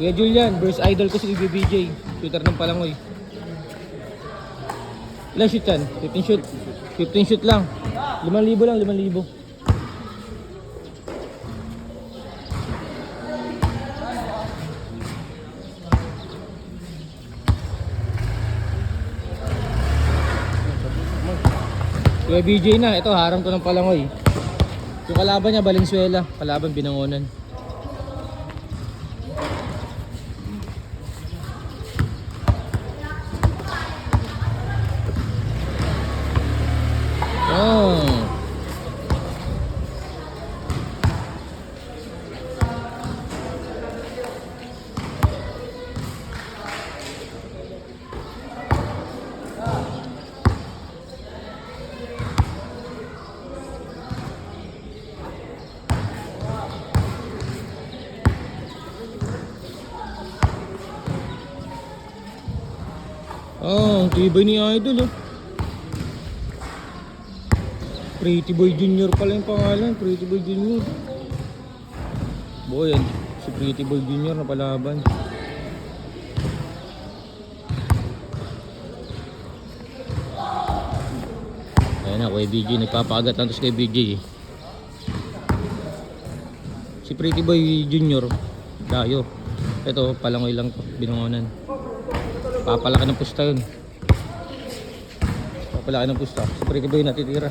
Kuya Julian, verse idol ko si BBJ. Shooter ng Palangoy. Ilan shoot yan? 15 shoot? 15 shoot lang. 5,000 lang, 5,000. Kuya BJ na, ito harang to ng Palangoy. Yung kalaban niya Valenzuela, kalaban Binangonan. Oh. Oh, tibay ni Idol oh. Pretty Boy Junior pala yung pangalan, Pretty Boy Junior. Boy, yan, si Pretty Boy Junior na palaban. Ayan na, Kuya BJ, nagpapagat lang to si Kuya BJ eh. Si Pretty Boy Junior, dayo. Ito, Palangoy lang to, Binangonan. Papalaki ng pusta yun. Papalaki ng pusta. Si Pretty Boy natitira.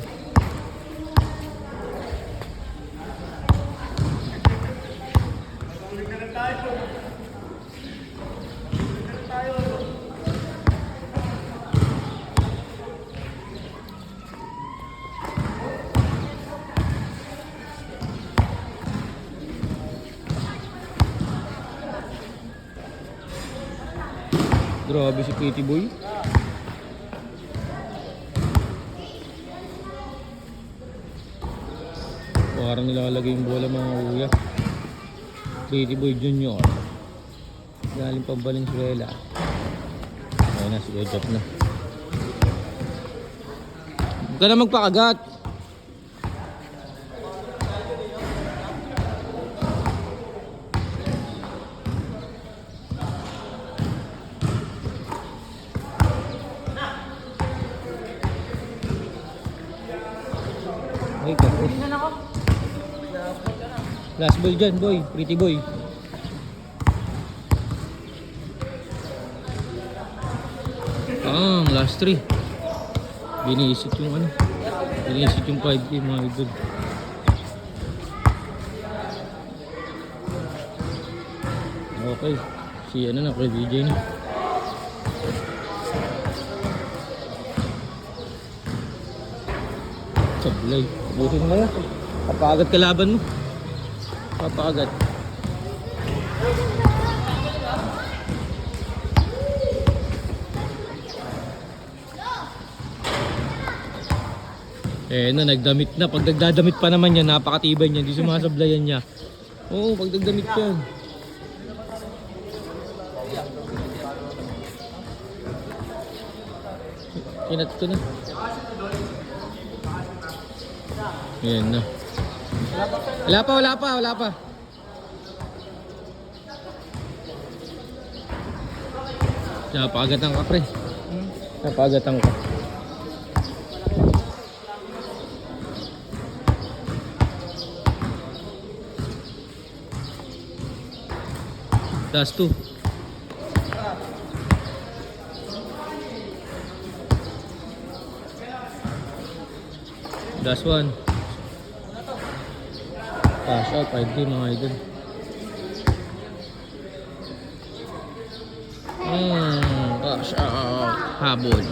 Grabe si Pretty Boy. Parang nilalagay yung bola mga kuya. Pretty Boy Junior. Galing pa Valenzuela. Ayun na, si Edjap na. Huwag ka na magpakagat. Ay, kapos. Last ball dyan, boy. Pretty Boy. Last 3. Binisit yung ano. Binisit yung 5K mga idol. Okay. Si ano na, Kuya BJ na. Sablay. Butin mo na. Papaagad kalaban mo. Papaagad. Eh na, nagdamit na. Pag nagdadamit pa naman yan, napakatibay niya. Hindi sumasablayan niya. Oo, pag nagdamit yan. Kinat ko na. Ayan na. Wala pa. Napagatan ka, pre. Napagatan ka. Last 2. Last 1. Cash out, 5D mga idol. Cash out. Habol.